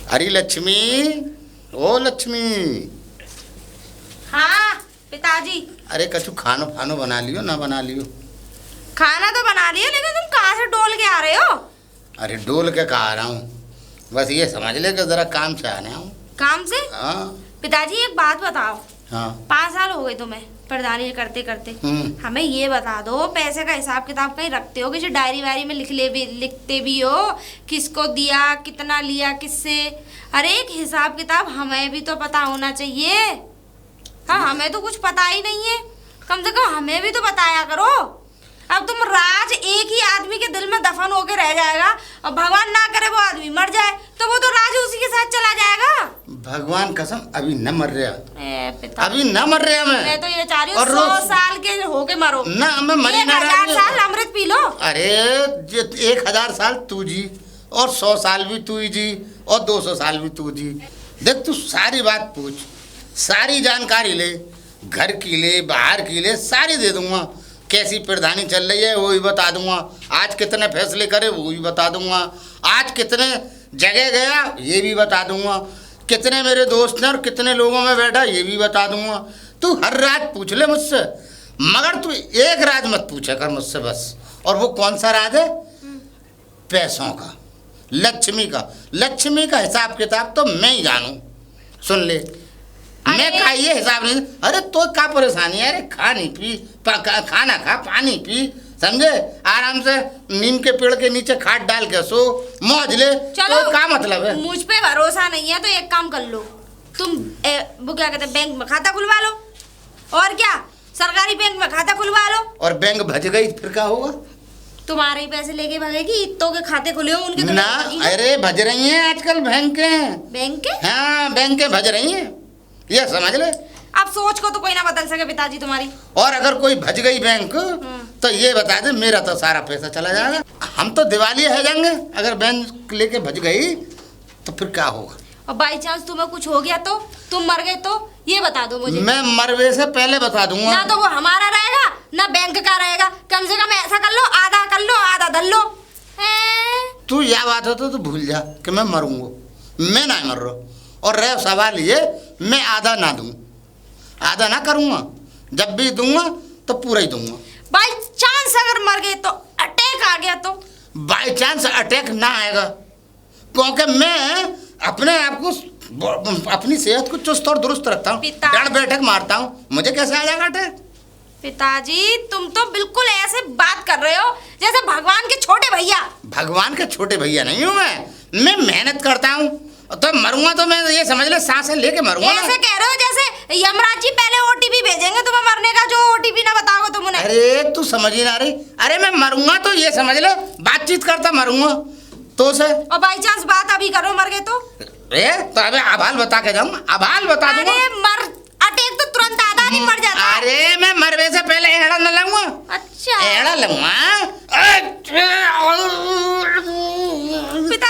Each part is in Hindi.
अरे लक्ष्मी, ओ लक्ष्मी। हाँ पिताजी। अरे कछु खानो फानो बना लियो ना बना लियो? खाना तो बना लिया, लेकिन तुम कहाँ से डोल के आ रहे हो? अरे डोल के कहा आ रहा हूँ, बस ये समझ ले कि जरा काम से आने हूँ। काम से? हाँ। पिताजी एक बात बताओ। हाँ। 5 साल हो गए तुम्हें प्रधानी करते करते। हमें ये बता दो, पैसे का हिसाब किताब कहीं रखते हो? किसी डायरी वायरी में लिखते भी हो किसको दिया, कितना लिया, किससे? अरे एक हिसाब किताब हमें भी तो पता होना चाहिए। हाँ, हमें तो कुछ पता ही नहीं है, कम से कम हमें भी तो बताया करो। अब तुम राज एक ही आदमी के दिल में दफन होके रह जाएगा, और भगवान ना करे वो आदमी मर जाए तो वो तो राज उसी के साथ चला जाएगा। भगवान कसम अभी न मर रहा, अभी न मर रहा। मैं तो ये चाह रही हूँ 100 साल के होके मरो ना, मैं मरी ना। 1000 साल अमृत पी लो। अरे 1000 साल तू जी, और 100 साल भी तू ही जी, और 200 साल भी तू जी। देख तू सारी बात पूछ, सारी जानकारी ले, घर की ले, बाहर की ले, सारी दे दूंगा। कैसी प्रधानी चल रही है वो भी बता दूंगा, आज कितने फैसले करे वो भी बता दूंगा, आज कितने जगह गया ये भी बता दूंगा, कितने मेरे दोस्त हैं और कितने लोगों में बैठा ये भी बता दूंगा। तू हर रात पूछ ले मुझसे, मगर तू एक राज मत पूछा कर मुझसे बस। और वो कौन सा राज है? पैसों का, लक्ष्मी का। लक्ष्मी का हिसाब किताब तो मैं ही जानूं। सुन ले, मैं खाइए हिसाब नहीं। अरे तो क्या परेशानी है? अरे खा नहीं पी, खाना खा, पानी पी, समझे? आराम से नीम के पेड़ के नीचे खाट डाल के सो, मौज ले। चलो, तो क्या मतलब है? मुझ पे भरोसा नहीं है तो एक काम कर लो, तुम वो क्या कहते हैं, बैंक में खाता खुलवा लो। और क्या, सरकारी बैंक में खाता खुलवा लो। और बैंक भज गई फिर क्या होगा? तुम्हारे ही पैसे लेके भागेगी। इतों के खाते खुले हो उनके तो ना। अरे भज रही हैं आजकल बैंक। हाँ, बैंक भज रही हैं, ये समझ ले। अब सोच को तो कोई ना बदल सके पिताजी तुम्हारी। और अगर कोई भज गई बैंक तो ये बता दे, मेरा तो सारा पैसा चला जाएगा। हम तो दिवाली है जाएंगे अगर बैंक लेके भज गई तो फिर क्या होगा? और बाई चांस तुम्हें कुछ हो गया तो, तुम मर गए तो, ये बता दो मुझे। मैं मरवे से पहले बता दूंगा। ना तो वो हमारा रहेगा ना बैंक का रहेगा। कम से कम ऐसा कर लो, आधा कर लो, आधा धर लो। तू यह बात हो तो भूल जा कि मैं मरूंगा, मैं ना मर रहा। और रहे सवाल ये, मैं आधा ना दूं, आधा ना करूंगा, जब भी दूंगा तो पूरा ही दूंगा। बाई चांस अगर मर गए तो, अटैक आ गया तो? बाई चांस अटैक ना आएगा, क्योंकि मैं अपने आप को, अपनी सेहत को चुस्त और दुरुस्त रखता हूँ, डर बैठक मारता हूँ, मुझे कैसे आ जाएगा अटैक? पिताजी तुम तो बिल्कुल ऐसे बात कर रहे हो जैसे भगवान के छोटे भैया। भगवान के छोटे भैया नहीं हूँ मैं मेहनत करता हूँ, तो मरूंगा तो मैं ये समझ ले सांसें लेके मरूंगा। ऐसे कह रहे हो जैसे यमराज जी पहले ओटीपी भेजेंगे तुम्हें मरने का, जो ओटीपी ना बताओगे तुम उन्हें। अरे तू समझ ही ना रही। अरे मैं मरूंगा तो ये समझ ले, बातचीत करता मरूंगा तो से। और बाई चांस बात अभी करो, मर गए तो? तो अबे आभाल बता के जाऊंगा, आभाल बता दूंगा। अरे मर अटैक तो तुरंत आधा नहीं मर जाता। अरे मैं मरवे से पहले एड़ा न लूंगा। अच्छा, एड़ा लूंगा।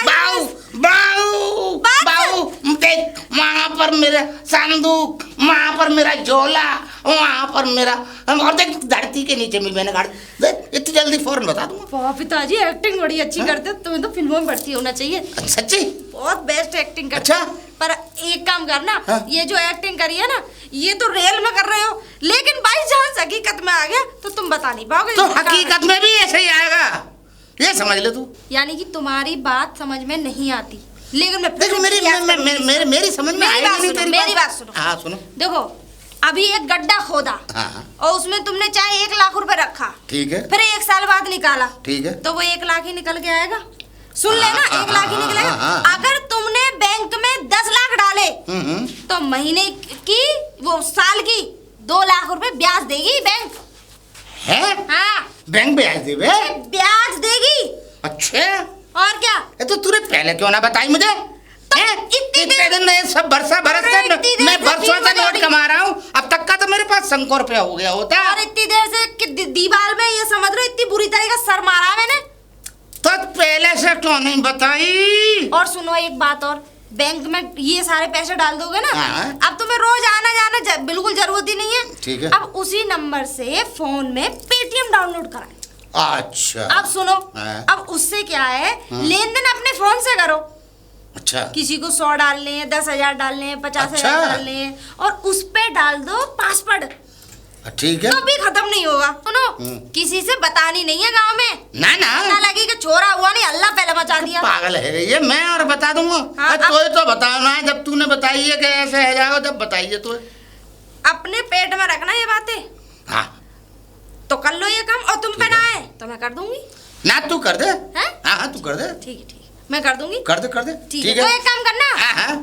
बाऊ बाऊ बाऊ, देख वहाँ पर मेरा संदूक, वहाँ पर मेरा झोला, वहाँ पर मेरा, और देख धरती के नीचे भी मैंने गाड़। देख इतनी जल्दी फौरन बता दूंगा। पिताजी एक्टिंग बड़ी अच्छी करते हो, तुम्हें तो फिल्मों में भर्ती होना चाहिए। सच्ची बहुत बेस्ट एक्टिंग करते। अच्छा, पर एक काम करना, ये जो एक्टिंग करी है ना, ये तो रियल में कर रहे हो, लेकिन बाई चांस हकीकत में आ गया तो तुम बता नहीं पाओगे। तो हकीकत में भी ऐसे ही आएगा, ये समझ ले तू। यानी कि तुम्हारी बात समझ में नहीं आती, लेकिन मैं देखो मेरी समझ में आएगी नहीं तेरी मेरी बात सुनो। हाँ सुनो। देखो अभी एक गड्ढा खोदा, और उसमें तुमने चाहे 1 लाख रुपए रखा, ठीक है, फिर 1 साल बाद निकाला, ठीक है, तो वो 1 लाख ही निकल के आएगा। सुन लेना, 1 लाख ही निकलेगा। अगर तुमने बैंक में 10 लाख डाले तो महीने की, वो साल की 2 लाख रुपए ब्याज देगी बैंक है। हाँ, बैंक ब्याज देवे, ब्याज देगी। अच्छा, और क्या? तो तूने पहले क्यों ना बताई मुझे? इतने दिन सब बरस से मैं बरसों से नोट कमा रहा हूँ, अब तक का तो मेरे पास 100 रुपया हो गया होता। और इतनी देर से दीवार में ये समझ रहे हो इतनी बुरी तरह का सर मारा मैंने, तो पहले से क्यों नहीं बताई? और सुनो एक बात और, बैंक में ये सारे पैसे डाल दोगे ना, अब तुम्हें रोज आना जाना बिल्कुल जरूरत ही नहीं है। ठीक है। अब उसी नंबर से फोन में पेटीएम डाउनलोड कराएं। अच्छा, अब सुनो, अब उससे क्या है, लेन देन अपने फोन से करो। अच्छा। किसी को 100 डालने हैं, 10,000 डालने हैं, 50,000 अच्छा। डालने हैं, और उस पे डाल दो पासवर्ड, ठीक है। कभी खत्म नहीं होगा। सुनो, किसी से बतानी नहीं है गांव में, ना ना पता लगे कि छोरा हुआ नहीं, अल्लाह पहले मचा दिया। पागल है ये, मैं और बता दूंगा। हाँ, तो बताना है, जब तूने बताई है कि ऐसे है जाओ, जब बताइए तो अपने पेट में रखना ये बातें। हाँ तो कर लो ये काम, और तुम पे ना आए तो मैं कर दूंगी। ना तू कर दे। हैं? हाँ तू कर दे। ठीक है, मैं कर दूंगी। कर दे ठीक है। तो एक काम करना, हाँ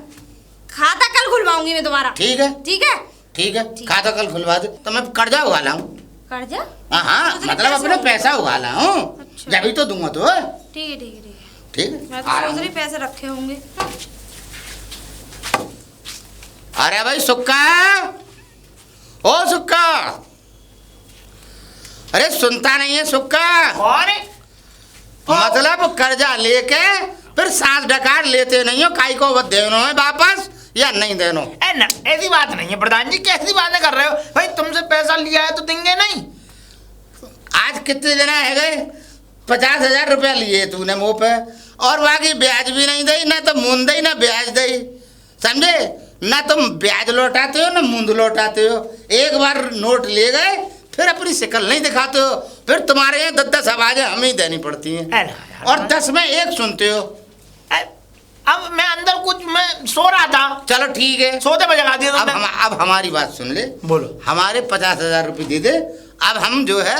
खाता कल खुलवाऊंगी मैं तुम्हारा। ठीक है। ठीक है। ठीक है, खाता कल खुलवा दे। तो मैं कर्जा उगाला हूँ। कर्जा? हाँ मतलब अपने पैसा उगाला हूँ। अच्छा। जब ही तो दूंगा तो। ठीक है, ठीक है, ठीक है। ठीक है। मैं तो सोच रही पैसे रखे होंगे। अरे भाई सुक्का, ओ सुक्का, अरे सुनता नहीं है सुक्का? कौन है? मतलब कर्जा लेके फिर सांस डकार लेते नहीं हो, काई को देनो है वापस या नहीं देनो? ऐसी बात नहीं है प्रधान जी, कैसी बातें कर रहे हो भाई? तुमसे पैसा लिया है तो देंगे नहीं। आज कितने दिन है गए? 50,000 रुपया लिए तूने मुँह पे, और बाकी ब्याज भी नहीं दई, ना तो मूंद दई ना ब्याज दई, समझे? ना तुम ब्याज लौटाते हो ना मूंद लौटाते हो। एक बार नोट ले गए फिर अपनी शिकल नहीं दिखाते हो, फिर तुम्हारे यहाँ 10 आवाजें हमें ही देनी पड़ती हैं, और 10 में एक सुनते हो। अब मैं अंदर कुछ मैं सो रहा था। चलो ठीक है, सोते में जगा दिया तुमने। अब हमारी बात सुन ले। बोलो। हमारे 50,000 रुपये दे दे। अब हम जो है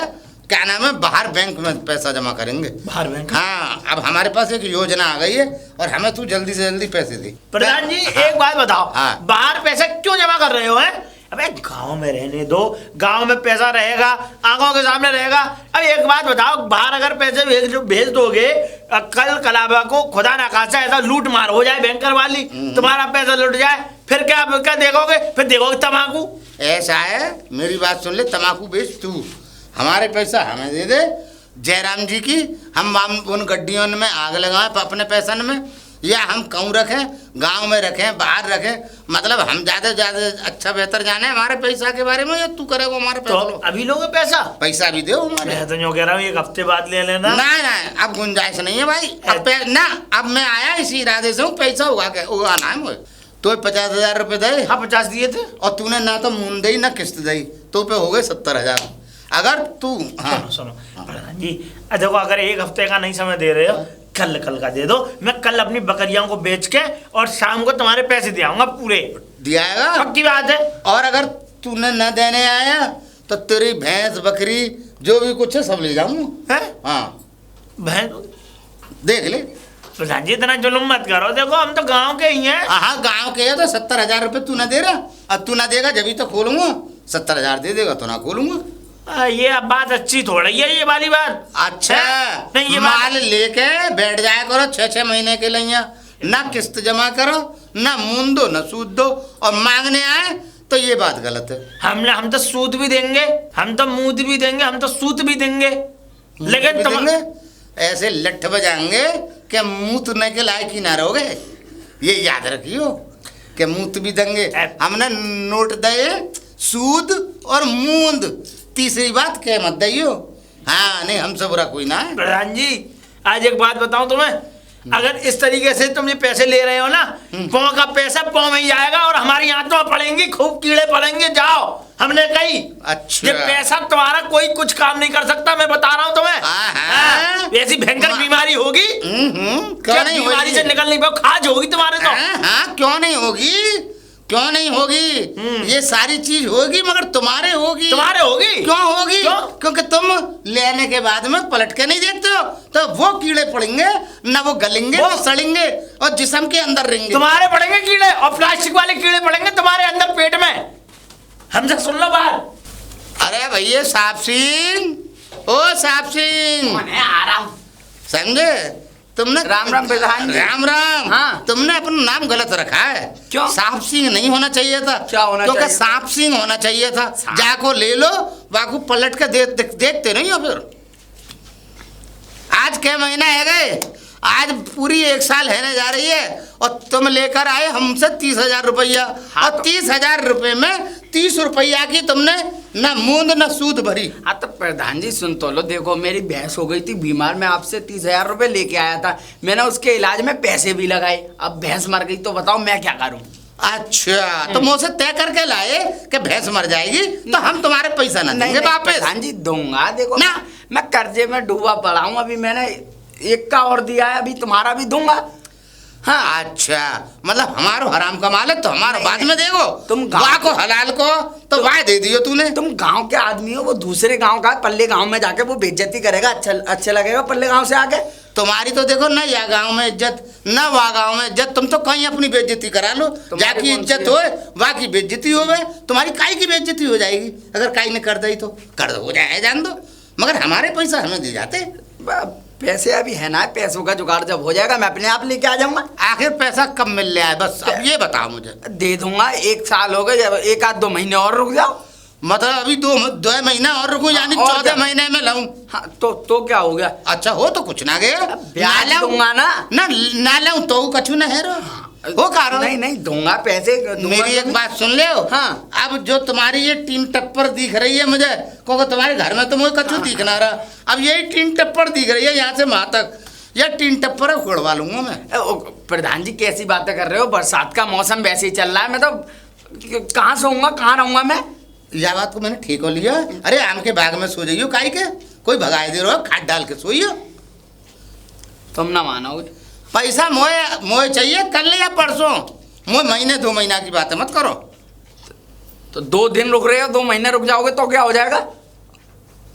क्या नाम है, बाहर बैंक में पैसा जमा करेंगे। बाहर बैंक? हाँ, अब हमारे पास एक योजना आ गई है, और हमें तू जल्दी से जल्दी पैसे दे। प्रधान जी हाँ। एक बात बताओ, हाँ। बाहर पैसा क्यों जमा कर रहे हो? हैं? अबे गांव में रहने दो, गांव में पैसा रहेगा, आंखों के सामने रहेगा। अब एक बात बताओ, बाहर अगर पैसे भेज दोगे, कल कलाबा को खुदा ना खासा ऐसा लूट मार हो जाए बैंकर वाली, तुम्हारा पैसा लुट जाए, फिर क्या क्या देखोगे? फिर देखोगे तम्बाकू। ऐसा है, मेरी बात सुन ले, तम्बाकू बेच तू, हमारे पैसा हमें दे दे। जयराम जी की हम उन गड्डियों में आग लगाएं अपने पैसन में, या हम कहूँ रखें, गांव में रखें, बाहर रखें, मतलब हम ज़्यादा ज़्यादा अच्छा बेहतर जाने हमारे पैसा के बारे में, या तू करेगा हमारे पैसा? तो अभी लोगे पैसा? पैसा भी दो हमारे। मैं तो यूँ कह रहा हूँ 1 हफ्ते बाद ले लेना। ना अब गुंजाइश नहीं है भाई। अब मैं आया इसी इरादे से हूँ, पैसा उगाना है मुझे। तो 50,000 रुपये दे। हाँ 50 दिए थे। और तूने ना तो मूंद दई ना किस्त दई, तो पे हो गए 70,000। अगर तू सुनो प्रधान जी, देखो अगर 1 हफ्ते का नहीं समय दे रहे हो, कल का दे दो। मैं कल अपनी बकरियों को बेच के और शाम को तुम्हारे पैसे दे आऊंगा पूरे। दियाएगा? पक्की बात है। और अगर तूने न देने आया तो तेरी भैंस बकरी जो भी कुछ है सब ले जाऊंगा। हाँ भैंस देख ले। प्रधान जी इतना जुल्म मत करो, देखो हम तो गांव के ही हैं। हाँ गांव के है तो 70,000 रुपये तू न दे रहा, अब तू ना देगा जब ही तो खोलूंगा। 70,000 दे देगा तो ना खोलूंगा। ये अब बात अच्छी थोड़ी है ये वाली बात। अच्छा नहीं ये माल लेके बैठ जाया करो 6-6 महीने के लिए, ना किस्त जमा करो, ना मूंद दो, ना सूद दो, और मांगने आए तो ये बात गलत है। हम तो सूद भी देंगे, हम तो मूद भी देंगे, हम तो सूद भी देंगे, लेकिन तुम ऐसे लठ बजाएंगे कि मूतने के लायक ही ना रहोगे। ये याद रखियो कि मूत भी देंगे। हमने नोट दे, सूद और मूंद, तीसरी बात क्या मत दियो। हाँ नहीं, हमसे बुरा कोई ना है। प्रधान जी आज एक बात बताऊं तुम्हें, अगर इस तरीके से तुम ये पैसे ले रहे हो ना, पाँव का पैसा पाँव में ही जाएगा, और हमारी आत्मा पड़ेंगी, खूब कीड़े पड़ेंगे। जाओ, हमने कही। अच्छा ये पैसा तुम्हारा कोई कुछ काम नहीं कर सकता, मैं बता रहा हूँ तुम्हें। ऐसी भयंकर बीमारी होगी, क्यों नहीं बीमारी से निकल नहीं पाओ, खाज होगी तुम्हारे तो। हाँ क्यों नहीं होगी, क्यों नहीं होगी? ये सारी चीज होगी, मगर तुम्हारे होगी। तुम्हारे होगी? क्यों होगी? क्यों? क्योंकि तुम लेने के बाद में पलट के नहीं देखते हो, तो वो कीड़े पड़ेंगे ना, वो गलेंगे ना सड़ेंगे, और जिस्म के अंदर रहेंगे। तुम्हारे पड़ेंगे कीड़े, और प्लास्टिक वाले कीड़े पड़ेंगे तुम्हारे अंदर पेट में। हमसे सुन लो बात। अरे भैया साहब सिंह, ओ साहब सिंह, आ रहा हूँ। समझे? तुमने राम राम प्रधान जी। राम राम। हाँ। तुमने अपना नाम गलत रखा है। क्यों? साहब सिंह नहीं होना चाहिए था। क्या होना क्योंकि चाहिए? सांप सिंह होना चाहिए था। जाको ले लो, बाकू पलट के देखते नहीं हो फिर। आज क्या महीना है गए? आज पूरी 1 साल रहने जा रही है और तुम लेकर आए हमसे 30,000 रुपया। हाँ और तो- 30,000 रुपये में 30 रुपया की तुमने न मूंद न सूद भरी। हाँ तो प्रधान जी सुन तो लो, देखो मेरी भैंस हो गई थी बीमार, मैं आपसे 30,000 रुपये लेके आया था, मैंने उसके इलाज में पैसे भी लगाए, अब भैंस मर गई तो बताओ मैं क्या करूं। अच्छा तो मुझसे तय करके लाए कि भैंस मर जाएगी तो हम तुम्हारे पैसा ना देंगे वापस। प्रधान जी दूंगा, देखो ना। मैं कर्जे में डूबा पड़ा हूँ, अभी मैंने 1 का और दिया है, अभी तुम्हारा भी दूंगा। हाँ अच्छा मतलब हमारो हराम का माल है तो हमारो बाद में देगो। तुम वाह को हलाल को तो वाह दे दियो तूने। तुम गांव के आदमी हो, वो दूसरे गांव का है, पल्ले गांव में जाके वो बेइज्जती करेगा, अच्छा लगेगा पल्ले गांव से आके। तुम्हारी तो देखो ना या गांव में इज्जत ना वहाँ गांव में इज्जत, तुम तो कहीं अपनी बेइज्जती करा लो, जाकी इज्जत हो वहाँ की बेइज्जती हो गए, तुम्हारी काई की बेइज्जती हो जाएगी। अगर काई ने कर दी तो कर दो, हो जाए जान दो, मगर हमारे पैसा हमें दे जाते। पैसे अभी है ना, पैसों का जुगाड़ जब हो जाएगा मैं अपने आप लेके आ जाऊंगा। आखिर पैसा कब मिल रहा है बस अब ये बताओ मुझे। दे दूंगा, 1 साल हो गए, 1 आध 2 महीने और रुक जाओ। मतलब अभी 2 महीना और रुकूं, यानी और 14 क्या? महीने में लाऊं। हाँ तो क्या हो गया? अच्छा हो तो कुछ ना गया, ब्याज ना दूंगा ना। ना लाऊं तो कछु ना है रो हो कारो। नहीं दूंगा पैसे दूंगा। मेरी एक बात सुन ले। हाँ। अब जो तुम्हारी ये टीन टप्पर दिख रही है मुझे, क्योंकि तुम्हारे घर में तो मुझे कछु दिखना रहा, अब यही टीन टप्पर दिख रही है यहाँ से वहां तक, यह टीन टप्पर उड़वा लूंगा मैं। प्रधान जी कैसी बातें कर रहे हो, बरसात का मौसम वैसे ही चल रहा है, मैं तो कहाँ सोऊंगा, कहाँ रहूंगा मैं। यह बात को मैंने ठीक हो लिया। अरे आम के बाग में सो जाइयो, काई के कोई भगाए दे रहो, खाद डाल के सोइयो। तुम ना मानोगे। पैसा मोए चाहिए कल या परसों, मोए महीने 2 महीना की बात है मत करो। तो 2 दिन रुक रहे हो, 2 महीने रुक जाओगे तो क्या हो जाएगा?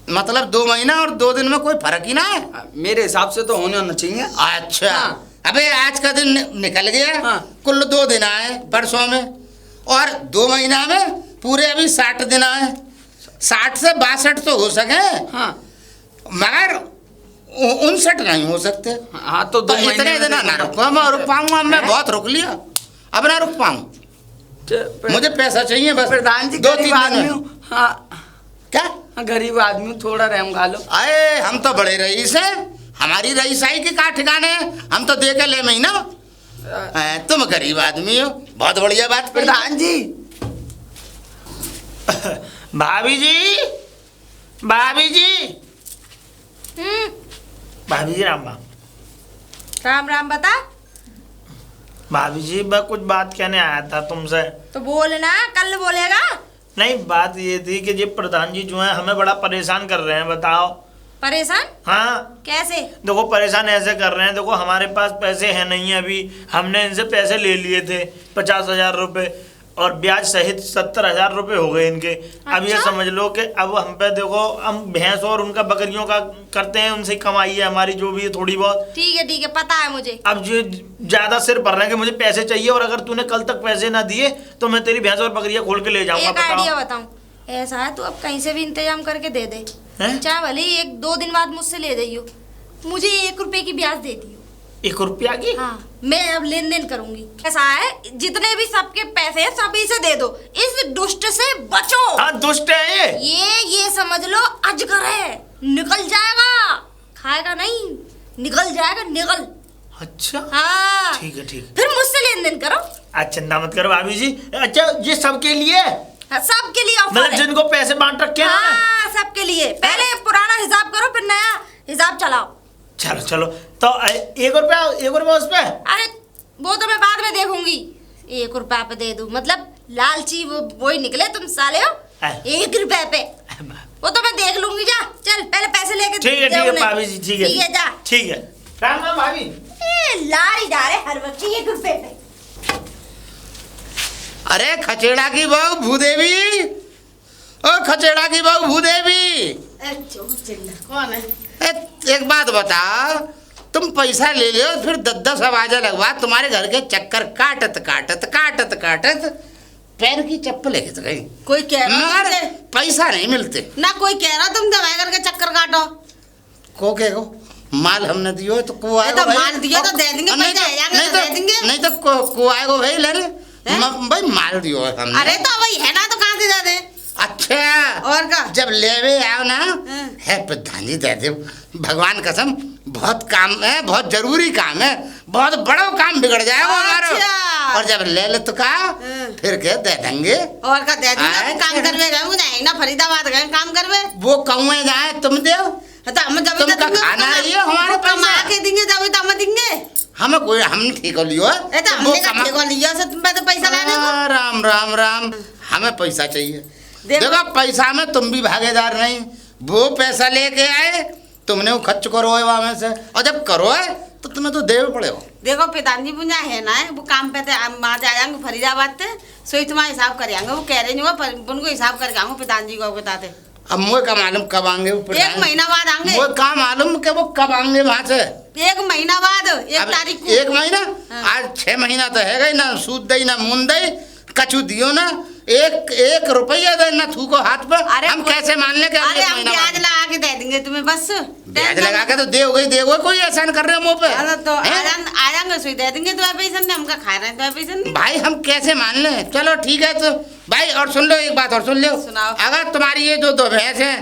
मतलब 2 महीना और 2 दिन में कोई फर्क ही ना है। मेरे हिसाब से तो होना चाहिए। अच्छा हाँ। अबे आज का दिन निकल गया। हाँ। कुल 2 दिन आए परसों में, और 2 महीना में पूरे अभी 60 दिन आए। 60 से 62 तो हो सके, हाँ मगर 59 नहीं हो सकते। हाँ तो तो 2 महीने इतने में दिन ना रुक पाऊंगा मैं, बहुत रुक लिया, अब ना रुक पाऊँ। मुझे पैसा चाहिए बस। प्रधान जी 2-3 गरीब दिन आदमी में। हूँ। हाँ क्या? गरीब आदमी हूँ, थोड़ा रहम खा लो। अरे हम तो बड़े रईस हैं, हमारी रईसाई के का ठिकाने हैं, हम तो दे के ले महीना। तुम गरीब आदमी हो, बहुत बढ़िया बात। प्रधान जी भाभी जी, भाभी जी, भाभी जी राम राम। राम राम बता। भाभी जी मैं कुछ बात कहने आया था तुमसे। तो बोलना, कल बोलेगा। नहीं बात ये थी कि ये प्रधान जी जो है हमें बड़ा परेशान कर रहे हैं, बताओ। परेशान हाँ कैसे? देखो परेशान ऐसे कर रहे हैं, देखो हमारे पास पैसे हैं नहीं, अभी हमने इनसे पैसे ले लिए थे 50,000 रुपये, और ब्याज सहित 70,000 रुपये हो गए इनके। अब ये अच्छा? समझ लो कि अब हम पे देखो, हम भैंस और उनका बकरियों का करते हैं, उनसे कमाई है हमारी जो भी है थोड़ी बहुत। ठीक है पता है मुझे। अब जो ज्यादा सिर भर रहे हैं कि मुझे पैसे चाहिए, और अगर तूने कल तक पैसे ना दिए तो मैं तेरी भैंस और बकरियां खोल के ले जाऊंगा। एक आइडिया बताओ। बताऊं, ऐसा है तू अब कहीं से भी इंतजाम करके दे दे, हैं? चाहे भले ही 1-2 दिन बाद मुझसे ले जाइयो, मुझे 1 रुपए की ब्याज दे दियो। 1 रुपया की? हाँ मैं अब लेन देन करूंगी। ऐसा है जितने भी सबके पैसे हैं सभी से दे दो, इस दुष्ट से बचो। हाँ दुष्ट है ये समझ लो अजगर है, निकल जाएगा, खाएगा नहीं, निकल जाएगा निकल। अच्छा हाँ ठीक है ठीक। फिर मुझसे लेन देन करो। अच्छा चिंता मत करो भाभी जी। अच्छा ये सबके लिए, हाँ, सबके लिए ऑफर मतलब है। जिनको पैसे बांट रखे हैं ना? हाँ सबके लिए। पहले पुराना हिसाब करो फिर नया हिसाब चलाओ। चलो चलो तो 1 रुपया उस पे। अरे वो तो मैं बाद में देखूंगी, 1 रुपया पे दे दूं, मतलब लालची वही निकले तुम साले हो। 1 रुपए पे वो तो मैं देख लूंगी। जा चल पहले पैसे लेके ठीक है भाभी जी, ठीक है जा। ठीक है। राम राम भाभी। लारी जा रहे हर वक्त 1 रुपए पे। अरे खचेड़ा की बहू भूदेवी, ओ खचेड़ा की बहू भूदेवी, कौन है? एक बात बता, तुम पैसा ले लियो फिर 10 आवाजा लगवा, तुम्हारे घर के चक्कर काटत काटत काटत काटत पैर की चप्पल है गई। कोई कह रहा मगर पैसा नहीं मिलते ना, कोई कह रहा तुम दवाई करके चक्कर काटो। को के को माल हमने दियो तो को आएगा तो माल दियो तो दे देंगे, नहीं पैसे आ जाएंगे तो दे देंगे। नहीं तो को आएगा भाई ले रे भाई माल दियो हमने। अरे तो वही है ना, तो कहाँ से दे दे? अच्छा और का जब लेवे आओ ना हाँ। है प्रधान जी दे दे भगवान कसम बहुत काम है, बहुत जरूरी काम है, बहुत बड़ा काम बिगड़ जाएगा हमारा। अच्छा। और जब ले तो का हाँ। फिर के दे देंगे। और का दे दूंगा आए। वो काम करवे रहूं जाए ना फरीदाबाद गए काम करवे वो कौए जाए तुम दे तो हम जब तुमका खाना है ये हमारे कमा पैसा। के देंगे जब तो हम देंगे हमें कोई हम ठीक हो लियो ए तो हमने का ठेका लिया से तुम पे तो पैसा लेने को राम राम राम हमें पैसा चाहिए। देखो। देखो पैसा में तुम भी भागीदार नहीं, वो पैसा लेके आए तुमने वो खर्च करो है वहां में से, और जब करो है तो तुम्हें तो देवे पड़ेगा। देखो पिताजी पुंजा है ना वो काम पे थे वहाँ से आएंगे फरीदाबाद से सोई तुम्हारा हिसाब कर आएंगे वो कह रहे नहीं वो उनको हिसाब करके आऊंगा पिताजी को बताते अब मुझे का मालूम कब आएंगे वो एक महीना बाद आएंगे मुझे का मालूम कि वो कब आएंगे वहां से। एक महीना बाद एक अब तारीख को एक महीना हाँ। आज 6 महीना तो है गई ना, सूद दई ना मून दई कछु दियो ना, एक रुपया दे ना थूको हाथ पर। अरे हम कैसे मान ले कि अब अरे एक हम महीना ब्याज बाद- लगा के दे देंगे तुम्हें बस ब्याज लगा के तो दे हो गई कोई एहसान कर रहे हो मुंह पे अरे तो हैं? आ जाएंगे सोई दे देंगे तुम्हारे पैसा नहीं हमका खा रहे हैं तुम्हारे पैसा नहीं भाई हम कैसे मान लें। चलो ठीक है तो भाई और सुन लो एक बात और सुन लो, सुनाओ। अगर तुम्हारी ये जो 2 भैंस हैं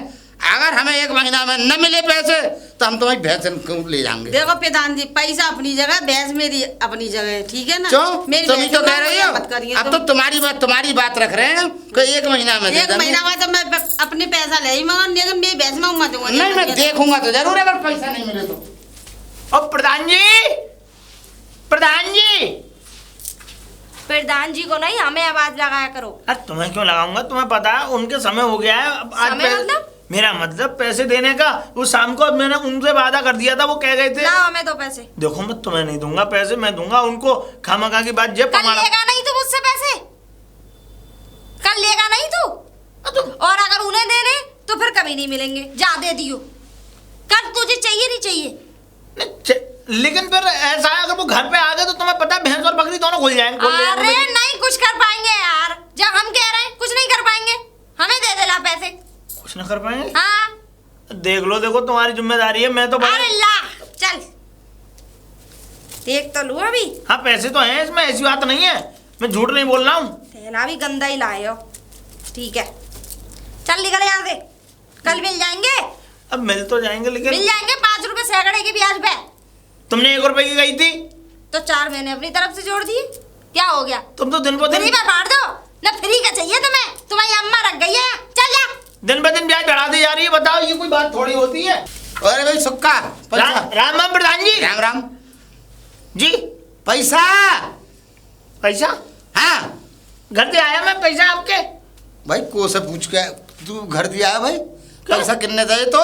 अगर हमें 1 महीना में न मिले पैसे तो हम तुम्हारी भैंस क्यों ले जाएंगे। देखो प्रधान जी पैसा अपनी जगह भैंस मेरी अपनी जगह है, ठीक है ना क्यों मेरी तुम ही भैंस तो कह रही हो। मत करिए अब तो तुम्हारी बात रख रहे हैं कि 1 महीना में दे एक देंगे। महीना बाद तो मैं अपने पैसा ले ही मगर लेकिन मेरी भैंस में मत दूंगा नहीं मैं देखूंगा तो जरूर अगर पैसा नहीं मिले तो। और प्रधान जी प्रधान जी को नहीं हमें आवाज लगाया करो। अरे तुम्हें क्यों लगाऊंगा, तुम्हें पता है उनके समय हो गया है अब आज समय मतलब? मेरा मतलब पैसे देने का। वो शाम को मैंने उनसे वादा कर दिया था, वो कह गए थे लाओ हमें दो पैसे। देखो मैं तुम्हें नहीं दूंगा पैसे, मैं दूंगा उनको। खामखा की बात जे कल पमाड़ा लेगा नहीं तू मुझसे पैसे, कल लेगा नहीं तू, और अगर उन्हें देने तो फिर कभी नहीं मिलेंगे। जा दे दियो, कल तुझे चाहिए नहीं चाहिए। लेकिन फिर ऐसा है अगर वो घर पे आ गए तो तुम्हें पता है भैंस और बकरी दोनों खुल जाएंगे। अरे नहीं कुछ कर पाएंगे यार, जब हम कह रहे हैं कुछ नहीं कर पाएंगे, हमें दे देना पैसे। कुछ ना कर पाएंगे। हाँ देख लो, देखो तुम्हारी जिम्मेदारी है, मैं तो अरे ला चल देख तो लू अभी। हाँ पैसे तो हैं इसमें, ऐसी बात नहीं है, मैं झूठ नहीं बोल रहा हूँ। थैला भी गंदा ही लाए हो, ठीक है चल निकल यहाँ से, कल मिल जाएंगे। अब मिल तो जाएंगे मिल लेकिन जाएंगे 5 रुपए सैकड़े की ब्याज पे। तुमने 1 रुपए की गई थी तो 4 मैंने अपनी तरफ से जोड़ दिए, क्या हो गया? तुम तो दिन ब फ्री दिन में बांट दो ना, फ्री का चाहिए तुम्हें, तुम्हारी अम्मा रख गई है, चल जा। दिन ब दिन ब्याज बढ़ा दी जा रही है, बताओ ये कोई बात थोड़ी होती है। अरे भाई सुक्का पैसा राम राम प्रधान जी। राम राम जी पैसा। पैसा हाँ घर से आया मैं, पैसा आपके। भाई को से पूछ के तू घर दिया है भाई, पैसा कितने दे तो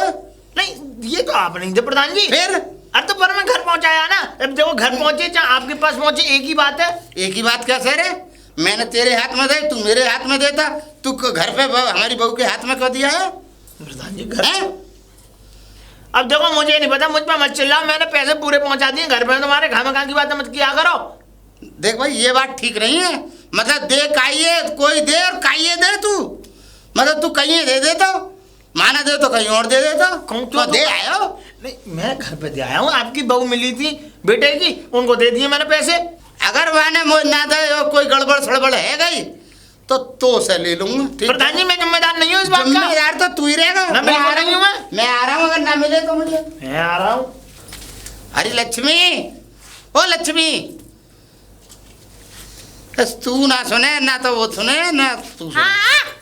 नहीं ये तो आप नहीं थे प्रधान जी। फिर अरे तो पर मैं घर पहुंचाया ना, अब देखो घर पहुंचे चाहे आपके पास पहुंचे एक ही बात है। एक ही बात कैसे रे, मैंने तेरे हाथ में दे तू मेरे हाथ में देता, तू घर पे हमारी बहू के हाथ में क्यों दिया है? प्रधान जी घर हैं? अब देखो मुझे नहीं पता, मुझ पर मत चिल्लाओ, मैंने पैसे पूरे पहुंचा दिए घर पे, तुम्हारे खामखा की बात मत किया करो। देख भाई ये बात ठीक नहीं है, मतलब दे काइए कोई दे और काइए दे तू, मतलब तू कहीं दे देता माना दे तो कहीं और दे देता तो दे आयो। नहीं मैं घर पे दे आया हूँ, आपकी बहू मिली थी बेटे की, उनको दे दिए मैंने पैसे। अगर मैंने मुझे ना दे और कोई गड़बड़ सड़बड़ है गई तो से ले लूंगा। ठीक प्रधान जी मैं जिम्मेदार नहीं हूँ इस बात का। जिम्मेदार तो तू ही रहेगा। ना मैं आ बिल्कुल रहा नहीं हूँ हूँ, मैं आ रहा हूँ, अगर ना मिले तो मुझे। मैं आ रहा हूँ। अरे लक्ष्मी, ओ लक्ष्मी, बस तू ना सुने ना तो वो सुने ना तू सुने। हाँ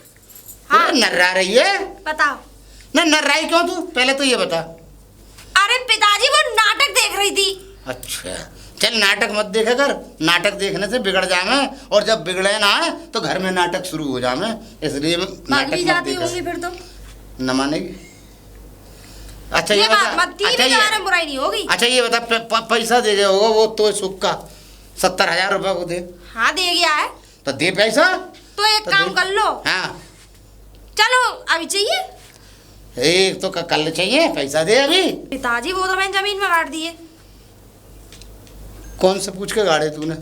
हाँ नर्रा रही है बताओ। ना, नर्राई क्यों तू पहले तो ये बता। अरे पिताजी वो नाटक देख रही थी। अच्छा चल नाटक मत देखा कर, नाटक देखने से बिगड़ जामे, और जब बिगड़े ना तो घर में नाटक शुरू हो जामे, इसलिए भाग नाटक भी मत जाती देखा। होंगी फिर तो। न मानेगी। अच्छा ये ये बात बता, मत टीवी अच्छा के बारे ये में बुराई नहीं होगी। अच्छा ये बता पैसा दे गए होगा वो तो सुख का 70,000 रुपये को दे। हाँ दे गया है, तो दे पैसा। तो एक तो काम दे। कर लो, हाँ चलो अभी चाहिए। एक तो कल चाहिए, पैसा दे अभी। पिताजी वो तो मैंने जमीन में काट दिए। कौन से पूछ के गाड़े तूने?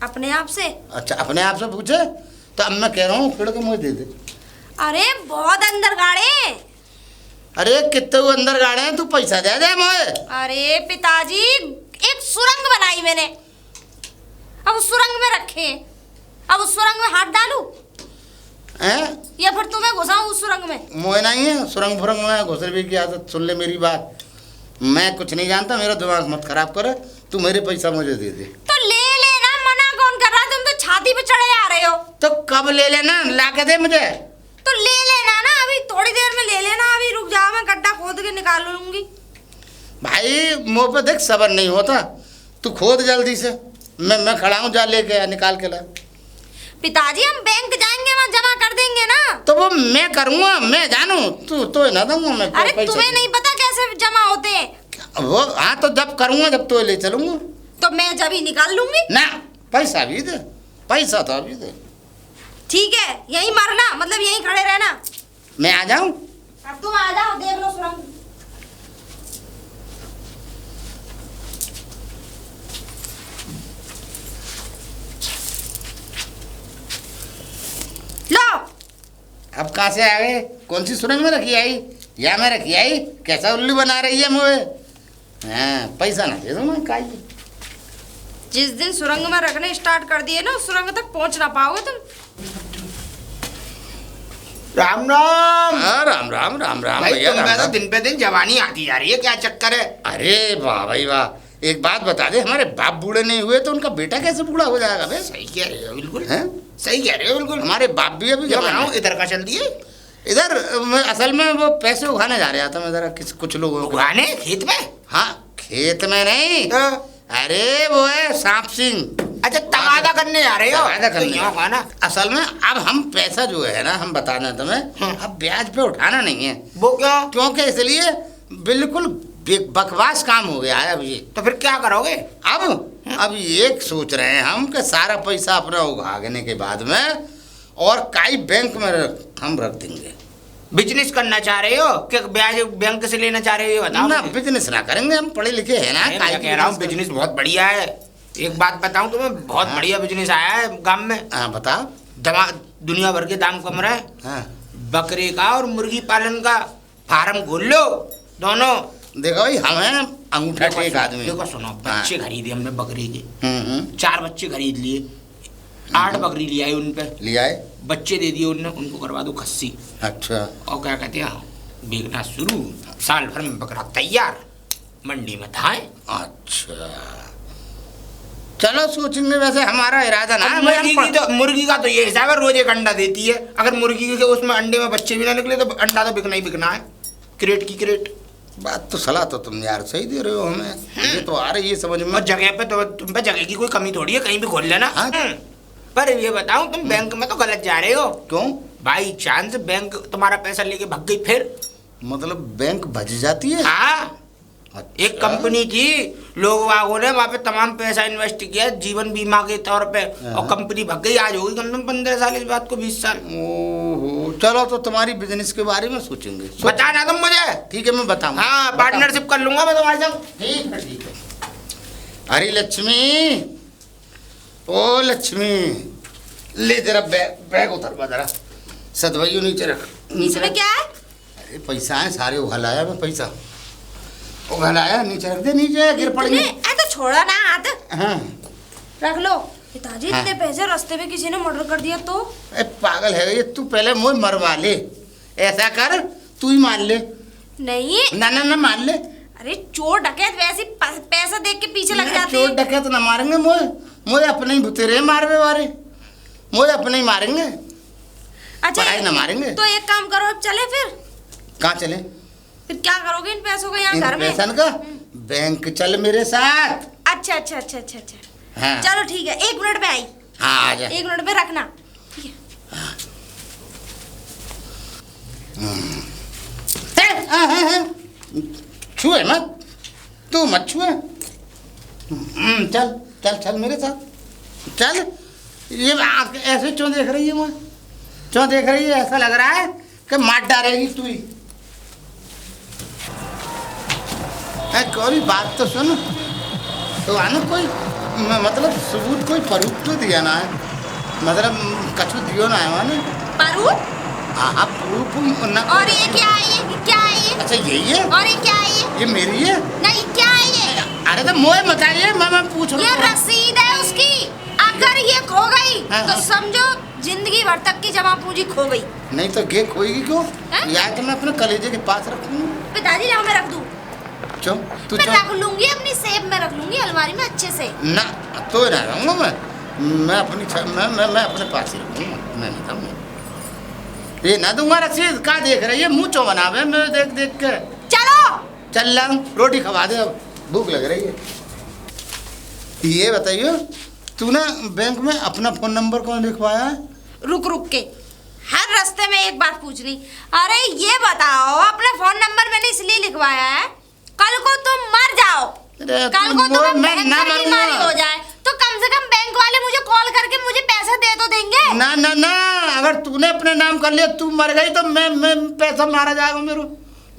अपने आप से। अच्छा अपने आप से पूछे, तो अब मैं कह रहा हूँ फिर के मुझे दे दे। अरे बहुत अंदर गाड़े। अरे कितने वो अंदर गाड़े हैं, तू पैसा दे दे मुझे। अरे पिताजी एक सुरंग बनाई मैंने, अब उस सुरंग में रखे, अब उस सुरंग में हाथ डालू। हैं? या फिर तुम्हें घुसाऊं उस सुरंग में? मोए नहीं है सुरंग फुरंग में घुसर भी की आदत। सुन ले मेरी बात, मैं कुछ नहीं जानता, मेरा दिमाग मत खराब कर। तू मेरे पैसा मुझे दे दे। तो ले लेना, मना कौन कर रहा है? तुम तो छाती पे चढ़े आ रहे हो। तो कब ले लेना? ला के दे मुझे। तो ले लेना ना, अभी थोड़ी देर में ले लेना। अभी रुक जाओ, मैं गड्ढा खोद के निकाल लूंगी। भाई मुँह पे देख सबर नहीं होता, तू खोद जल्दी से। मैं खड़ा हूँ, जा लेके आ, निकाल के ला। पिताजी हम बैंक जाएंगे, वहाँ जमा कर देंगे ना। तो वो मैं करूँगा, मैं जानू, तू तो ना दूंगा मैं अरे पैसे। तुम्हें नहीं पता कैसे जमा होते हैं? वो हाँ, तो जब करूँगा जब तो ले चलूँगा। तो मैं जब ही निकाल लूंगी ना पैसा भी दे, पैसा तो अभी दे। ठीक है, यहीं मरना, मतलब यहीं खड़े रहना। मैं आ जाऊँ? अब तुम आ जाओ, देख लो सुरंग। लो, अब कहाँ से आ गए? कौन सी सुरंग में रखी आई? या मैं रखी आई? कैसा उल्लू बना रही है मुझे? हाँ, पैसा ना दे दूँ मैं काई। जिस दिन सुरंग में रखने स्टार्ट कर दिए ना, उस सुरंग तक पहुंच ना पाओगे तुम। राम राम। हाँ, राम राम राम राम भाई भैया, तुम राम तो राम। दिन पे दिन जवानी आती जा रही है, क्या चक्कर है? अरे वाह भाई वाह, एक बात बता दे, हमारे बाप बूढ़े नहीं हुए तो उनका बेटा कैसे बूढ़ा हो जाएगा बे? सही कह रहे हो बिल्कुल, हैं? सही कह रहे हो बिल्कुल। हमारे बाप भी अभी जो जवान बनाओ हैं। इधर का चल दिए इधर असल में वो पैसे उगाने जा रहा था मैं जरा कुछ लोगों को। उगाने खेत में? हाँ, खेत में नहीं, तो अरे वो है सांप सिंह। अच्छा, तगादा करने जा रहे हो? तगादा करने। तो यहाँ का ना असल में अब हम पैसा जो है ना, हम बताना तुम्हें, अब ब्याज पे उठाना नहीं है। वो क्यों? क्योंकि इसलिए बिल्कुल बकवास काम हो गया है अब ये। तो फिर क्या करोगे? अब ये सोच रहे हैं हम कि सारा पैसा अपना उगाने के बाद में और काई बैंक में हम रख देंगे। बिजनेस करना चाह रहे हो कि ब्याज बैंक से लेना चाह रहे हो, ये बताओ ना, मुझे। बिजनेस ना करेंगे, हम पढ़े लिखे हैं ना। मैं कह रहा हूँ बिजनेस बहुत बढ़िया है। एक बात बताऊं तुम्हें, बहुत हाँ। बढ़िया बिजनेस आया है गांव में। हाँ बताओ। दुनिया भर के दाम कम रहे। हाँ बकरे का और मुर्गी पालन का फार्म खोल लो दोनों। देखो भाई, हम हैं अंगूठा टेक आदमी। देखो सुनो, बच्चे खरीदे हमने बकरी के, 4 बच्चे खरीद लिए, 8 बकरी ले आए, उन पे लिया है। बच्चे दे दिए उनने, उनको करवा दो खस्सी। अच्छा, और क्या कहते हैं, बेचना शुरू, साल भर में बकरा तैयार, मंडी में धाए। अच्छा चलो सोचेंगे। वैसे हमारा इरादा ना है, मुर्गी का तो ये हिसाब है, रोज एक अंडा देती है। अगर मुर्गी के उसमें अंडे में बच्चे भी ना निकले तो अंडा तो बिकना ही बिकना है, क्रेट की क्रेट। बात तो सलाह तो तुम यार सही दे रहे हो हमें, ये तो आ रही है समझ में। और जगह पे तो तुम पे जगह की कोई कमी थोड़ी है, कहीं भी खोल लेना। हाँ। पर ये बताऊं, तुम बैंक में तो गलत जा रहे हो। क्यों? बाई चांस बैंक तुम्हारा पैसा लेके भाग गई फिर? मतलब बैंक बच जाती है? हाँ, अच्छा। एक कंपनी थी, लोग वागों ने वहाँ पे तमाम पैसा इन्वेस्ट किया जीवन बीमा के तौर पे, और कंपनी भाग गई। आज होगी कम से कम 15 साल, इस बात को 20 साल। ओहो, चलो तो तुम्हारी बिजनेस के बारे में सोचेंगे। बताना तुम मुझे। ठीक है, मैं बताऊंगा। हाँ, पार्टनरशिप कर लूंगा मैं तुम्हारे साथ। ठीक है, ठीक है। अरे लक्ष्मी, ओ लक्ष्मी, ले जरा बैग उतर जरा, सदवाइयों नीचे रख। इसमें क्या है? अरे पैसा है सारे, उघलाया मैं पैसा, उघलाया, नीचे रख दे, नीचे गिर पड़ेंगे। तो छोड़ा ना हाथ, हाँ रख लो। पिताजी हाँ। इतने पैसे रास्ते में किसी ने मर्डर कर दिया तो? ए पागल है ये, तू पहले मुझे मरवा ले। ऐसा कर, तू ही मान ले। नहीं, ना ना ना, मान ले। अरे चोर डकैत वैसे पैसा देख के पीछे लग जाते चोर हैं। डकैत ना मारेंगे मुझे अपने ही भुतेरे मारवे वाले, मुझे अपने ही मारेंगे। अच्छा, पढ़ाई ना मारेंगे। तो एक काम करो, अब चले फिर। कहाँ चले? फिर क्या करोगे इन पैसों का यहाँ इन घर में? पैसन का बैंक चल मेरे साथ। अच्छा अच्छा अच्छा अच्छा अच्छा, हाँ चलो ठीक है, 1 मिनट में आई। हाँ, आ जा। 1 मिनट में रखना, ठीक है? छुए मत, तू मत छुए। चल चल चल मेरे साथ चल। ये आँख ऐसे क्यों देख रही है मुझे? क्यों देख रही है? ऐसा लग रहा है कि मार डालेगी तू ही। कोई बात तो सुन, तो आना कोई मतलब सबूत, कोई प्रूफ तो दिया ना है, मतलब कछु दियो ना है माने। बारूद? हाँ प्रूफ ना। और ये क्या है? ये क्या है ये? अच्छा यही है? और ये क्या है? ये मेरी है? नहीं, क्या है ये? अरे तो मोए बताइए, मैं पूछ ये रहा हूँ। रसीद है उसकी। अगर ये खो गई हाँ, तो हाँ। समझो जिंदगी भर तक की जमा पूंजी खो गई। नहीं तो गे खोएगी क्यों? हैं? या तो मैं अपने कलेजे के पास रखूंगा। पिताजी लाओ मैं रख दूं। क्यों? तू मैं क्यों? रख लूंगी अपनी सेब में रख लूंगी अलमारी में अच्छे से। ना तो ना रहूंगा मैं अपनी मैं अपने पास ही रखूंगा, मैं नहीं दूंगा। ये ना दूंगा रसीद। कहाँ देख रही है? मुंह चो बनावे मैं देख देख के। चलो चल रहा हूँ, रोटी खवा दे, अब भूख लग रही है। ये बताइए, तूने बैंक में अपना फोन नंबर कौन लिखवाया है? रुक रुक के हर रास्ते में एक बात पूछ रही। अरे ये बताओ, अपना फोन नंबर मैंने इसलिए लिखवाया है, कल को तुम मर जाओ, अरे कल को तुम्हें मैं ना भयंकर बीमारी मरूंगा। हो जाए तो कम से कम बैंक वाले मुझे कॉल करके मुझे पैसा दे तो देंगे। ना ना ना, अगर तूने अपने नाम कर लिया, तू मर गई तो मैं पैसा मारा जाएगा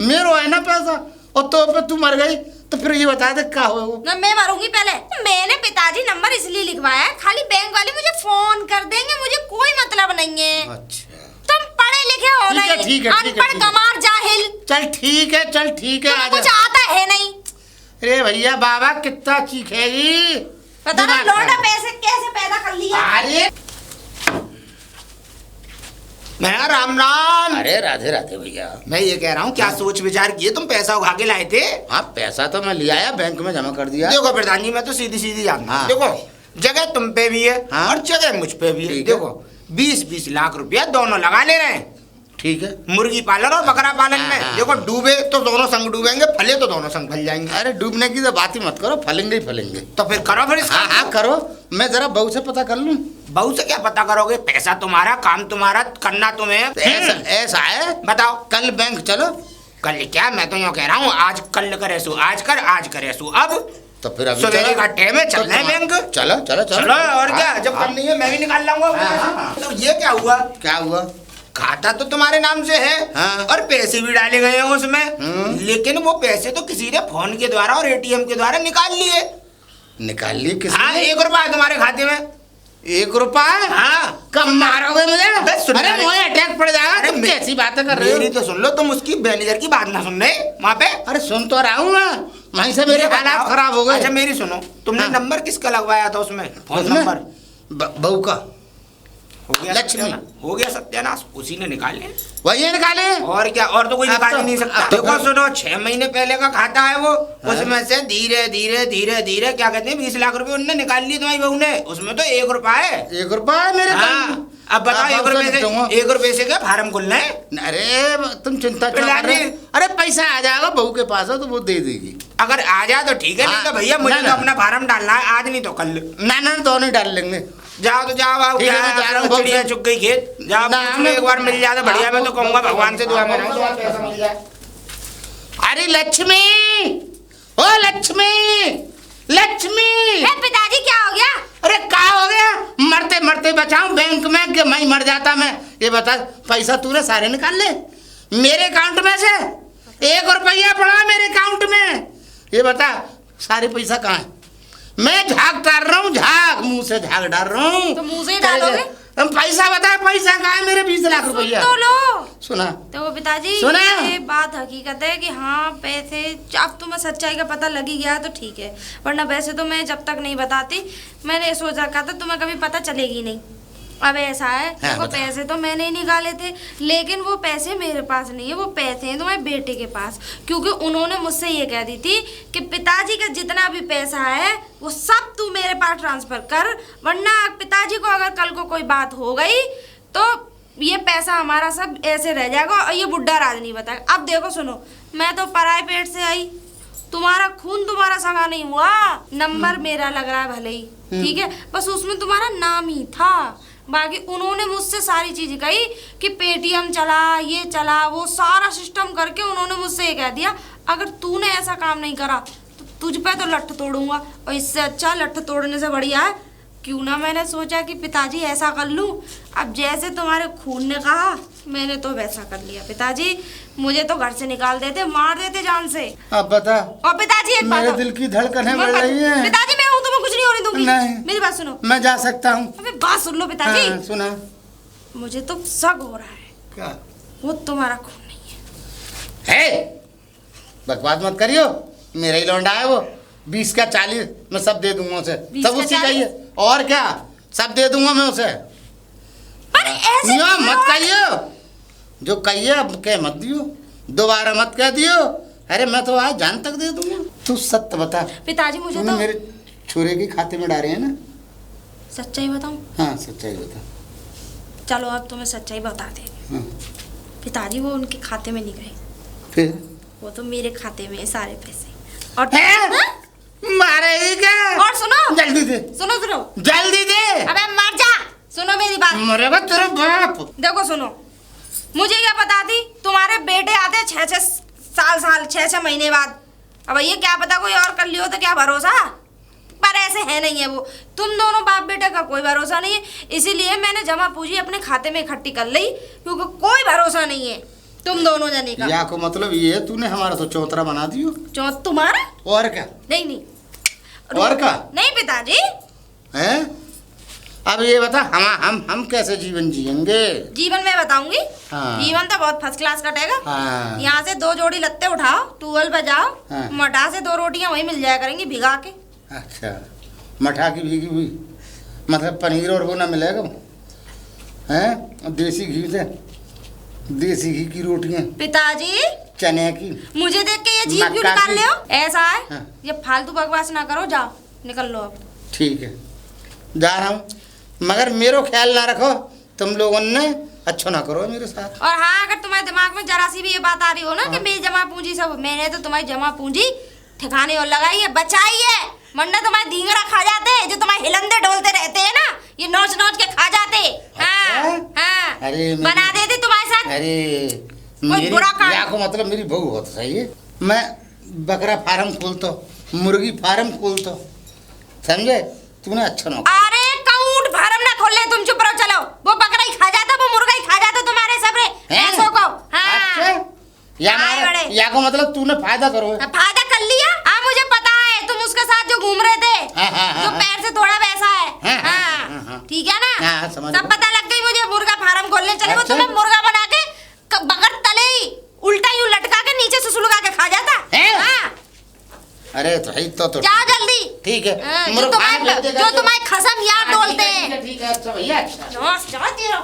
मेरो है ना पैसा, और तो पे तू मर गई तो फिर ये बता दे क्या हो? ना मैं मरूंगी पहले। मैंने पिताजी नंबर इसलिए लिखवाया है, खाली बैंक वाले मुझे फोन कर देंगे, मुझे कोई मतलब नहीं है। अच्छा तुम पढ़े लिखे हो ठीक है, नहीं, ठीक है, ठीक है, अनपढ़ ठीक है। गंवार जाहिल, चल ठीक है तुम्हें कुछ आजा। आता है नहीं। अरे भैया बाबा कितना चीखेगी, पता ना दिमाग लौंडा खराब। पैसे कैसे पैदा कर लिया। अरे मैं राम राम। अरे राधे राधे भैया। मैं ये कह रहा हूँ, क्या सोच विचार किए तुम पैसा उठा के लाए थे? हाँ पैसा तो मैं ले आया, बैंक में जमा कर दिया। देखो प्रधान जी, मैं तो सीधी सीधी जानता हूँ। हाँ। देखो जगह तुम पे भी है हाँ। और जगह मुझ पे भी है। ठीक है। देखो 20-20 लाख रुपया दोनों लगा ले रहे हैं ठीक है। मुर्गी पालन और बकरा पालन में। हाँ। देखो डूबे तो दोनों संग डूबेंगे, फले तो दोनों संग फल जाएंगे। अरे डूबने की तो बात ही मत करो, फलेंगे ही फलेंगे। तो फिर करो फिर इसका। हाँ हाँ करो, मैं जरा बहू से पता कर लूँ। बहू से क्या पता करोगे? पैसा तुम्हारा, काम तुम्हारा, करना तुम्हें। तो ऐसा है, बताओ कल बैंक चलो। कल क्या? मैं तो यूँ कह रहा हूँ, आज कल करे सो आज कर, आज करे सो अब। तो फिर अभी सवेरे चलो। का टाइम है, चलना है बैंक। चलो चलो चलो और क्या, जब हाँ। करनी है मैं भी निकाल लाऊंगा। हाँ। तो ये क्या हुआ? क्या हुआ? खाता तो तुम्हारे नाम से है हाँ। और पैसे भी डाले गए हैं उसमें, लेकिन वो पैसे तो किसी ने फोन के द्वारा और एटीएम के द्वारा निकाल लिए। निकाल ली किसने? हाँ, 1 रुपया है तुम्हारे खाते में। 1 रुपया? हाँ। कब मारोगे मुझे? बस सुन अरे ले। मुझे अटैक पड़ जाएगा। अरे तुम मे- कैसी बातें कर रहे मेरी हो? तो सुन लो, तुम उसकी मैनेजर की बात ना सुन रहे वहाँ पे। अरे सुन तो रहा हूँ मैं, वहीं से मेरे ये हालात बताओ। खराब हो गए। अच्छा मेरी सुनो, तुमने हाँ। नंबर किसका लगवाया था उसमें? फोन उसमें? नंबर बहू का। हो गया लक्ष्मी। सत्यानाश। हो गया सत्यानाश, उसी ने निकाले। वही निकाले। और क्या? और तो कोई अब निकाल तो- ही नहीं सकता। अब तो देखो फिर- सुनो, 6 महीने पहले का खाता है वो, उसमें से धीरे धीरे धीरे धीरे क्या कहते हैं 20 लाख रुपए उनने निकाल लिए तुम्हारी बहू ने। उसमें तो 1 रुपया है। 1 रुपया है मेरे हाँ। बैंक में। अब बताओ, अब 1 रुपए से दूंगा। 1 रुपए से क्या फार्म खुलना है? अरे तुम चिंता क्यों प्रधान कर रहे जी। हो? अरे पैसा आ जाएगा, बहू के पास है तो वो दे देगी। अगर आ जाए तो ठीक है, नहीं तो हाँ। भैया मुझे ना, तो ना। अपना फार्म डालना है, आज नहीं तो कल। ना ना दोनों डाल लेंगे। जाओ तो जाओ, आओ ठीक है, क्या मैं जा है, रहा हूँ, चिड़िया बहुत- चुग गई खेत। जाओ ना, पूछ लो, मैं- एक बार मिल जाए तो बढ़िया। मैं तो कहूंगा भगवान से दुआ मांगो भगवान से पैसा मिल जाए। अरे लक्ष्मी, ओ लक्ष्मी, लक्ष्मी। ए, पिताजी क्या हो गया? अरे क्या हो गया? मरते मरते बचाऊं बैंक में कि मैं मर जाता मैं? ये बता, पैसा तूने सारे निकाल ले मेरे अकाउंट में से? 1 रुपया पड़ा मेरे अकाउंट में। ये बता सारे पैसा कहाँ है? मैं झाग डाल रहा हूँ, झाग मुंह से झाग डाल रहा हूँ। तो मुंह से ही डालोगे? पैसा बता, पैसा कहाँ है मेरे? 20 लाख रुपया। तो लो। सुना? तो पिताजी सुना? ये बात हकीकत है कि हाँ पैसे, अब तुम्हें सच्चाई का पता लग ही गया तो ठीक है, वरना वैसे तो मैं जब तक नहीं बताती, मैंने सोच रखा था तुम्हें कभी पता चलेगी नहीं। अब ऐसा है, हाँ, वो बता। पैसे तो मैंने ही निकाले थे, लेकिन वो पैसे मेरे पास नहीं है, वो पैसे हैं तुम्हारे बेटे के पास, क्योंकि उन्होंने मुझसे ये कह दी थी कि पिताजी का जितना भी पैसा है वो सब तू मेरे पास ट्रांसफर कर, वरना पिताजी को अगर कल को कोई बात हो गई तो ये पैसा हमारा सब ऐसे रह जाएगा और ये बुढ़ा राज नहीं बताएगा। अब देखो सुनो, मैं तो पराए पेट से आई, तुम्हारा खून तुम्हारा सगा नहीं हुआ, नंबर मेरा लग रहा है भले ही, ठीक है, बस उसमें तुम्हारा नाम ही था। बाकी उन्होंने मुझसे सारी चीज़ कही कि पेटीएम चला, ये चला, वो सारा सिस्टम करके उन्होंने मुझसे ये कह दिया अगर तूने ऐसा काम नहीं करा तो तुझ पे तो लठ तोड़ूंगा, और इससे अच्छा लठ तोड़ने से बढ़िया है क्यों ना मैंने सोचा कि पिताजी ऐसा कर लूं। अब जैसे तुम्हारे खून ने कहा मैंने तो वैसा कर लिया। पिताजी मुझे तो घर से निकाल देते, मार देते जान से। अब बता, और पिताजी एक बात मेरे और। दिल की धड़कनें बढ़ रही हैं। पिताजी मैं हूँ, तुम्हें कुछ नहीं होने दूंगी। नहीं। मेरी बात सुनो। मैं जा सकता हूँ? अबे बात सुन लो पिताजी। हाँ, सुना। मुझे तो शक हो रहा है क्या? वो तुम्हारा खून नहीं है। है बकवास मत करियो, मेरा ही लौंडा है वो। 20 का 40 मैं सब दे दूंगा उसे, 20 सब का उसी 40? का ही है। और क्या, सब दे दूंगा मैं उसे। पर अरे ऐसे ना क्यों? मत कहियो, जो कहिए अब कह मत दियो, दोबारा मत कह दियो। अरे मैं तो आज जान तक दे दूंगा। तू सत्य बता, पिताजी मुझे तूने तो मेरे छोरे के खाते में डाले हैं ना? सच्चाई बताऊं? हाँ सच्चाई बता। चलो अब तुम्हें सच्चाई बता दे। हाँ, पिताजी वो उनके खाते में नहीं गए, फिर वो तो मेरे खाते में है सारे पैसे। और हैं? हाँ? मारेगी क्या? और सुनो, जल्दी दे, सुनो सुनो, जल्दी दे। अबे मर जा। सुनो मेरी बात, मरेगा तेरा बाप। देखो सुनो, मुझे क्या पता थी तुम्हारे बेटे आते 6 6 महीने बाद। अब ये क्या पता कोई और कर लियो तो क्या भरोसा, पर ऐसे है नहीं है वो। तुम दोनों बाप बेटे का कोई भरोसा नहीं है, इसीलिए मैंने जमा पूंजी अपने खाते में इकट्ठी कर ली, क्योंकि कोई भरोसा नहीं है तुम दोनों जने का। या को मतलब ये है तूने हमारा तो चौतरा बना दियो। चौथ तुम्हारा? और क्या? नहीं नहीं, और क्या? नहीं पिताजी। हैं? अब ये बता हम कैसे जीवन जिएंगे? जीवन में बताऊंगी। हाँ। जीवन तो बहुत फर्स्ट क्लास कटेगा। हाँ। यहाँ से 2 जोड़ी लत्ते उठाओ, टूवल पे जाओ, हाँ। मटा से 2 रोटियां वहीं मिल जाया करेंगी भिगा के। अच्छा, मठा की भीगी हुई मतलब पनीर और वो ना मिलेगा? हैं? देसी घी से, देसी घी की रोटियां, पिताजी चने की। मुझे देख के ये जीभ क्यों मक्का निकाल की। ले हो? ऐसा है, हाँ। ये फालतू बकवास ना करो, जाओ निकल लो अब। ठीक है, जा रहा हूँ, मगर मेरो ख्याल ना रखो तुम लोगों ने, अच्छा ना करो मेरे साथ। और हाँ, अगर तुम्हारे दिमाग में जरा सी भी ये बात आ रही हो ना कि हाँ। मेरी जमा पूंजी सब, मैंने तो तुम्हारी जमा पूंजी ठिकाने और लगाई है, बचाई है, वरना तुम्हारे धींगरा खा जाते, जो तुम्हारे हिलंदे डोलते रहते हैं ना, ये नोच नोच के खा जाते। हाँ अच्छा? हाँ, अरे बना देते तुम्हारे साथ। अरे कोई बुरा काम- या को मतलब मेरी बहू बहुत सही है। मैं बकरा फार्म खोलता, मुर्गी फार्म खोलता, समझे? तूने अच्छा ना। अरे काउंट फार्म ना खोल ले, तुम चुप रहो, चलो। वो बकरा ही खा जाता, वो मुर्गा ही खा जाता तुम्हारे सबरे पैसों को। हाँ। अच्छा, या हाँ, मारा- बड़े। या को मतलब तूने फायदा करो। फायदा कर लिया? हाँ मुझे पता है, तुम उसके साथ जो घूम रहे थे, हाँ, हाँ, हाँ, जो पैर से थोड़ा वैसा है। हाँ, हाँ, हाँ, हाँ, हाँ। ठीक है ना? हाँ, समझ सब गया। पता लग गई मुझे, मुर्गा फार्म खोलने चले। वो अच्छा। तुम्हें मुर्गा बना के बगैर तले ही उल्टा यूं लटका के नीचे से सुलगा के खा जाता हैं? हाँ। अरे तो है तो जाओ जल्दी। ठीक है, हाँ, जो मुर्गा तुम्हारे फार्म भेज देगा जो तुम्हारे खसम याद डोलते हैं। ठीक है, अच्छा भैया, अच्छा। जाओ तेरा